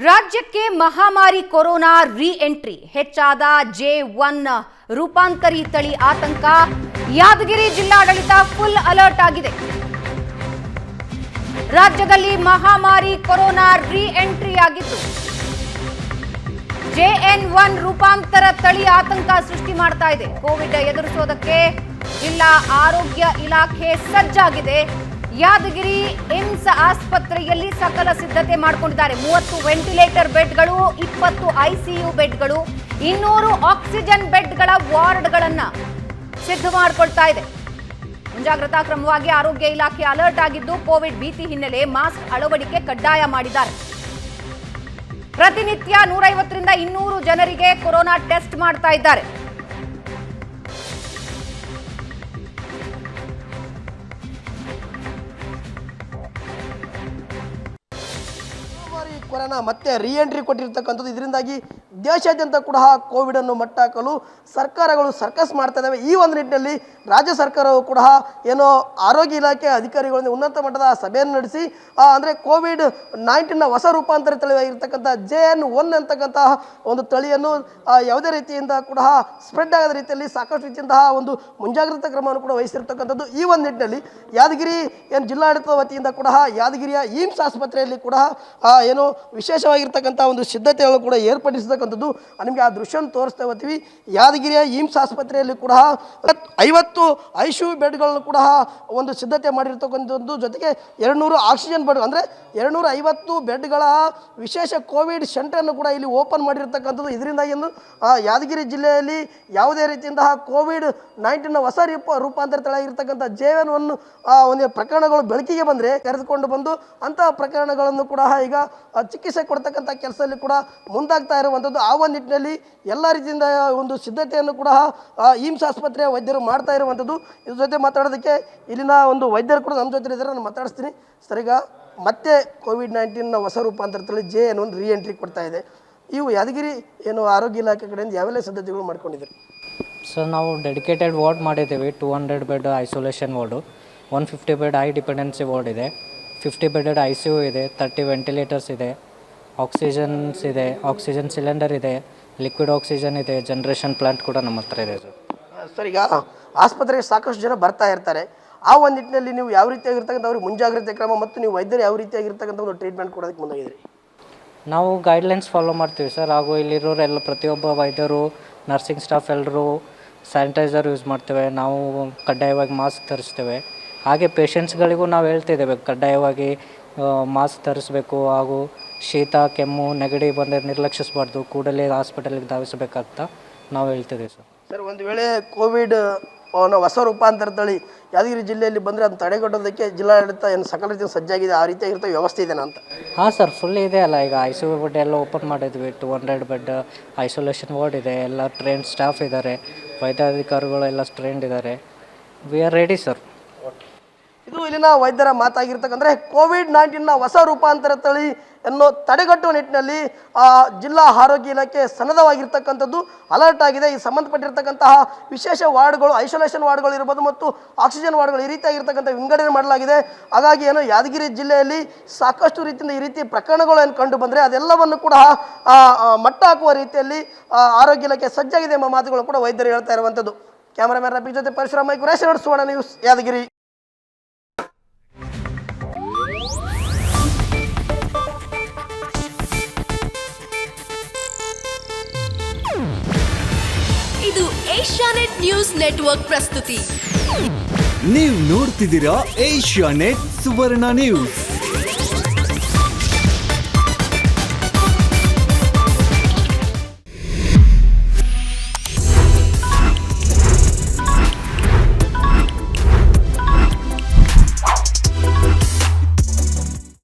ರಾಜ್ಯಕ್ಕೆ ಮಹಾಮಾರಿ ಕೊರೋನಾ ರೀ ಎಂಟ್ರಿ ಹೆಚ್ಚಾದ J1 ರೂಪಾಂತರಿ ತಳಿ ಆತಂಕ ಯಾದಗಿರಿ ಜಿಲ್ಲಾಡಳಿತ ಫುಲ್ ಅಲರ್ಟ್ ಆಗಿದೆ. ರಾಜ್ಯದಲ್ಲಿ ಮಹಾಮಾರಿ ಕೊರೋನಾ ರೀ ಎಂಟ್ರಿ ಆಗಿತ್ತು. JN1 ರೂಪಾಂತರ ತಳಿ ಆತಂಕ ಸೃಷ್ಟಿ ಮಾಡ್ತಾ ಇದೆ. ಕೋವಿಡ್ ಎದುರಿಸೋದಕ್ಕೆ ಜಿಲ್ಲಾ ಆರೋಗ್ಯ ಇಲಾಖೆ ಸಜ್ಜಾಗಿದೆ. ಯಾದಗಿರಿ ಏಮ್ಸ್ ಆಸ್ಪತ್ರೆಯಲ್ಲಿ ಸಕಲ ಸಿದ್ಧತೆ ಮಾಡಿಕೊಂಡಿದ್ದಾರೆ. 30 ವೆಂಟಿಲೇಟರ್ ಬೆಡ್ಗಳು, 20 ICU ಬೆಡ್ಗಳು, 200 ಆಕ್ಸಿಜನ್ ಬೆಡ್ಗಳ ವಾರ್ಡ್ಗಳನ್ನ ಸಿದ್ಧ ಮಾಡಿಕೊಳ್ತಾ ಇದೆ. ಮುಂಜಾಗ್ರತಾ ಕ್ರಮವಾಗಿ ಆರೋಗ್ಯ ಇಲಾಖೆ ಅಲರ್ಟ್ ಆಗಿದ್ದು ಕೋವಿಡ್ ಭೀತಿ ಹಿನ್ನೆಲೆ ಮಾಸ್ಕ್ ಅಳವಡಿಕೆ ಕಡ್ಡಾಯ ಮಾಡಿದ್ದಾರೆ. ಪ್ರತಿನಿತ್ಯ 150ರಿಂದ 200 ಜನರಿಗೆ ಕೊರೋನಾ ಟೆಸ್ಟ್ ಮಾಡ್ತಾ ಇದ್ದಾರೆ. ಕೊರೋನಾ ಮತ್ತೆ ರೀ ಎಂಟ್ರಿ ಕೊಟ್ಟಿರ್ತಕ್ಕಂಥದ್ದು. ಇದರಿಂದಾಗಿ ದೇಶಾದ್ಯಂತ ಕೂಡ ಕೋವಿಡ್ ಅನ್ನು ಮಟ್ಟಾಕಲು ಸರ್ಕಾರಗಳು ಸರ್ಕಸ್ ಮಾಡ್ತಾ ಇದ್ದಾವೆ. ಈ ಒಂದು ನಿಟ್ಟಿನಲ್ಲಿ ರಾಜ್ಯ ಸರ್ಕಾರವು ಕೂಡ ಏನೋ ಆರೋಗ್ಯ ಇಲಾಖೆ ಅಧಿಕಾರಿಗಳಿಂದ ಉನ್ನತ ಮಟ್ಟದ ಸಭೆಯನ್ನು ನಡೆಸಿ ಅಂದರೆ ಕೋವಿಡ್-19 ಹೊಸ ರೂಪಾಂತರ ತಳಿಯಾಗಿರ್ತಕ್ಕಂಥ JN1 ಅಂತಕ್ಕಂತಹ ಒಂದು ತಳಿಯನ್ನು ಯಾವುದೇ ರೀತಿಯಿಂದ ಕೂಡ ಸ್ಪ್ರೆಡ್ ಆಗದ ರೀತಿಯಲ್ಲಿ ಸಾಕಷ್ಟು ರೀತಿಯಂತಹ ಒಂದು ಮುಂಜಾಗ್ರತಾ ಕ್ರಮವನ್ನು ಕೂಡ ವಹಿಸಿರ್ತಕ್ಕಂಥದ್ದು. ಈ ಒಂದು ನಿಟ್ಟಿನಲ್ಲಿ ಯಾದಗಿರಿ ಜಿಲ್ಲಾಡಳಿತದ ವತಿಯಿಂದ ಕೂಡ ಯಾದಗಿರಿಯ ಏಮ್ಸ್ ಆಸ್ಪತ್ರೆಯಲ್ಲಿ ಕೂಡ ಏನು ವಿಶೇಷವಾಗಿರ್ತಕ್ಕಂಥ ಒಂದು ಸಿದ್ಧತೆಗಳು ಕೂಡ ಏರ್ಪಡಿಸತಕ್ಕಂಥದ್ದು. ನಿಮಗೆ ಆ ದೃಶ್ಯವನ್ನು ತೋರಿಸ್ತಾ ಹೋಗ್ತೀವಿ. ಯಾದಗಿರಿಯ ಏಮ್ಸ್ ಆಸ್ಪತ್ರೆಯಲ್ಲಿ ಕೂಡ 50 ICU ಬೆಡ್ಗಳನ್ನು ಕೂಡ ಒಂದು ಸಿದ್ಧತೆ ಮಾಡಿರ್ತಕ್ಕಂಥದ್ದು. ಜೊತೆಗೆ 200 ಆಕ್ಸಿಜನ್ ಬೆಡ್ ಅಂದರೆ 250 ಬೆಡ್ಗಳ ವಿಶೇಷ ಕೋವಿಡ್ ಸೆಂಟರನ್ನು ಕೂಡ ಇಲ್ಲಿ ಓಪನ್ ಮಾಡಿರ್ತಕ್ಕಂಥದ್ದು. ಇದರಿಂದಾಗಿ ಯಾದಗಿರಿ ಜಿಲ್ಲೆಯಲ್ಲಿ ಯಾವುದೇ ರೀತಿಯಿಂದ ಕೋವಿಡ್-19 ಹೊಸ ರೂಪಾಂತರ ತಳಿಯಾಗಿರ್ತಕ್ಕಂಥ JN1 ಒಂದು ಪ್ರಕರಣಗಳು ಬೆಳಕಿಗೆ ಬಂದರೆ ಕರೆದುಕೊಂಡು ಬಂದು ಅಂತಹ ಪ್ರಕರಣಗಳನ್ನು ಕೂಡ ಈಗ ಚಿಕಿತ್ಸೆ ಕೊಡ್ತಕ್ಕಂಥ ಕೆಲಸದಲ್ಲಿ ಕೂಡ ಮುಂದಾಗ್ತಾ ಇರುವಂಥದ್ದು. ಆ ಒಂದು ನಿಟ್ಟಿನಲ್ಲಿ ಎಲ್ಲ ರೀತಿಯಿಂದ ಒಂದು ಸಿದ್ಧತೆಯನ್ನು ಕೂಡ ಏಮ್ಸ್ ಆಸ್ಪತ್ರೆಯ ವೈದ್ಯರು ಮಾಡ್ತಾ ಇರುವಂಥದ್ದು. ಇದ್ರ ಜೊತೆ ಮಾತಾಡೋದಕ್ಕೆ ಇಲ್ಲಿನ ಒಂದು ವೈದ್ಯರು ಕೂಡ ನಮ್ಮ ಜೊತೆ ಇದ್ದಾರೆ. ನಾನು ಮಾತಾಡಿಸ್ತೀನಿ ಸರ್. ಈಗ ಮತ್ತೆ ಕೋವಿಡ್-19 ಹೊಸ ರೂಪಾಂತರ ತಳಿ JN1 ರೀ ಎಂಟ್ರಿ ಕೊಡ್ತಾ ಇದೆ. ಇವು ಯಾದಗಿರಿ ಏನು ಆರೋಗ್ಯ ಇಲಾಖೆ ಕಡೆಯಿಂದ ಯಾವೆಲ್ಲ ಸಿದ್ಧತೆಗಳು ಮಾಡ್ಕೊಂಡಿದ್ದಾರೆ ಸರ್? ನಾವು ಡೆಡಿಕೇಟೆಡ್ ವಾರ್ಡ್ ಮಾಡಿದ್ದೀವಿ. 200 bed isolation ward, 150 bed high dependency ward ಇದೆ, 50 ಬೆಡೆಡ್ ICU ಇದೆ, 30 ವೆಂಟಿಲೇಟರ್ಸ್ ಇದೆ, ಆಕ್ಸಿಜನ್ಸ್ ಇದೆ, ಆಕ್ಸಿಜನ್ ಸಿಲಿಂಡರ್ ಇದೆ, ಲಿಕ್ವಿಡ್ ಆಕ್ಸಿಜನ್ ಇದೆ, ಜನರೇಷನ್ ಪ್ಲಾಂಟ್ ಕೂಡ ನಮ್ಮ ಹತ್ರ ಇದೆ ಸರ್. ಸರ್, ಈಗ ಆಸ್ಪತ್ರೆಗೆ ಸಾಕಷ್ಟು ಜನ ಬರ್ತಾ ಇರ್ತಾರೆ. ಆ ಒಂದು ನಿಟ್ಟಿನಲ್ಲಿ ನೀವು ಯಾವ ರೀತಿಯಾಗಿರ್ತಕ್ಕಂಥ ಅವ್ರಿಗೆ ಮುಂಜಾಗ್ರತೆ ಕ್ರಮ ಮತ್ತು ನೀವು ವೈದ್ಯರು ಯಾವ ರೀತಿಯಾಗಿರ್ತಕ್ಕಂಥ ಒಂದು ಟ್ರೀಟ್ಮೆಂಟ್ ಕೊಡೋದಕ್ಕೆ ಮುಂದಾಗಿದ್ರಿ? ನಾವು ಗೈಡ್ಲೈನ್ಸ್ ಫಾಲೋ ಮಾಡ್ತೀವಿ ಸರ್. ಹಾಗೂ ಇಲ್ಲಿರೋರೆಲ್ಲ ಪ್ರತಿಯೊಬ್ಬ ವೈದ್ಯರು, ನರ್ಸಿಂಗ್ ಸ್ಟಾಫ್ ಎಲ್ಲರೂ ಸ್ಯಾನಿಟೈಸರ್ ಯೂಸ್ ಮಾಡ್ತೇವೆ. ನಾವು ಕಡ್ಡಾಯವಾಗಿ ಮಾಸ್ಕ್ ಧರಿಸ್ತೇವೆ. ಹಾಗೆ ಪೇಷಂಟ್ಸ್ಗಳಿಗೂ ನಾವು ಹೇಳ್ತಿದ್ದೇವೆ ಕಡ್ಡಾಯವಾಗಿ ಮಾಸ್ಕ್ ಧರಿಸಬೇಕು. ಹಾಗೂ ಶೀತ, ಕೆಮ್ಮು, ನೆಗಡಿ ಬಂದರೆ ನಿರ್ಲಕ್ಷಿಸಬಾರ್ದು, ಕೂಡಲೇ ಹಾಸ್ಪಿಟಲ್ಗೆ ಧಾವಿಸಬೇಕಂತ ನಾವು ಹೇಳ್ತಿದ್ದೇವೆ ಸರ್. ಸರ್, ಒಂದು ವೇಳೆ ಕೋವಿಡ್ ಹೊಸ ರೂಪಾಂತರ ತಳಿ ಯಾದಗಿರಿ ಜಿಲ್ಲೆಯಲ್ಲಿ ಬಂದರೆ ಅದನ್ನು ತಡೆಗಟ್ಟೋದಕ್ಕೆ ಜಿಲ್ಲಾಡಳಿತ ಏನು ಸಕಲ ರೀತಿಯ ಸಜ್ಜಾಗಿದೆ, ಆ ರೀತಿಯಾಗಿರ್ತವೆ ವ್ಯವಸ್ಥೆ ಇದೆನಾ ಅಂತ? ಹಾಂ ಸರ್, ಫುಲ್ ಇದೆ ಅಲ್ಲ. ಈಗ ICU ಬೆಡ್ ಎಲ್ಲ ಓಪನ್ ಮಾಡಿದ್ವಿ. 200 ಬೆಡ್ ಐಸೋಲೇಷನ್ ವಾರ್ಡ್ ಇದೆ. ಎಲ್ಲ ಟ್ರೈನ್ ಸ್ಟಾಫ್ ಇದ್ದಾರೆ, ವೈದ್ಯಾಧಿಕಾರಿಗಳು ಎಲ್ಲ ಟ್ರೈನ್ಡ್ ಇದ್ದಾರೆ. We are ready sir. ಇದು ಇಲ್ಲಿನ ವೈದ್ಯರ ಮಾತಾಗಿರ್ತಕ್ಕಂದ್ರೆ ಕೋವಿಡ್-19 ಹೊಸ ರೂಪಾಂತರ ತಳಿ ಅನ್ನು ತಡೆಗಟ್ಟುವ ನಿಟ್ಟಿನಲ್ಲಿ ಜಿಲ್ಲಾ ಆರೋಗ್ಯ ಇಲಾಖೆ ಸನ್ನದ್ಧವಾಗಿರ್ತಕ್ಕಂಥದ್ದು, ಅಲರ್ಟ್ ಆಗಿದೆ. ಈ ಸಂಬಂಧಪಟ್ಟಿರ್ತಕ್ಕಂತಹ ವಿಶೇಷ ವಾರ್ಡ್ಗಳು, ಐಸೋಲೇಷನ್ ವಾರ್ಡ್ಗಳು ಇರ್ಬೋದು ಮತ್ತು ಆಕ್ಸಿಜನ್ ವಾರ್ಡ್ಗಳು ಈ ರೀತಿಯಾಗಿರ್ತಕ್ಕಂಥ ವಿಂಗಡಣೆ ಮಾಡಲಾಗಿದೆ. ಹಾಗಾಗಿ ಏನು ಯಾದಗಿರಿ ಜಿಲ್ಲೆಯಲ್ಲಿ ಸಾಕಷ್ಟು ರೀತಿಯಿಂದ ಈ ರೀತಿ ಪ್ರಕರಣಗಳು ಏನು ಕಂಡು ಬಂದರೆ ಅದೆಲ್ಲವನ್ನು ಕೂಡ ಮಟ್ಟ ಹಾಕುವ ರೀತಿಯಲ್ಲಿ ಆರೋಗ್ಯ ಇಲಾಖೆ ಸಜ್ಜಾಗಿದೆ ಎಂಬ ಮಾತುಗಳು ಕೂಡ ವೈದ್ಯರು ಹೇಳ್ತಾ ಇರುವಂಥದ್ದು. ಕ್ಯಾಮರಾಮನ್ ರಫಿ ಜೊತೆ ಪರಶುರಾಮ ಗುರೇಶ್ವರ, ಸುವರ್ಣ ನ್ಯೂಸ್, ಯಾದಗಿರಿ. ಇದು ಏಷ್ಯಾನೆಟ್ ನ್ಯೂಸ್ ನೆಟ್ವರ್ಕ್ ಪ್ರಸ್ತುತಿ. ನೀವು ನೋಡ್ತಿದ್ದೀರಾ ಏಷ್ಯಾನೆಟ್ ಸುವರ್ಣ ನ್ಯೂಸ್.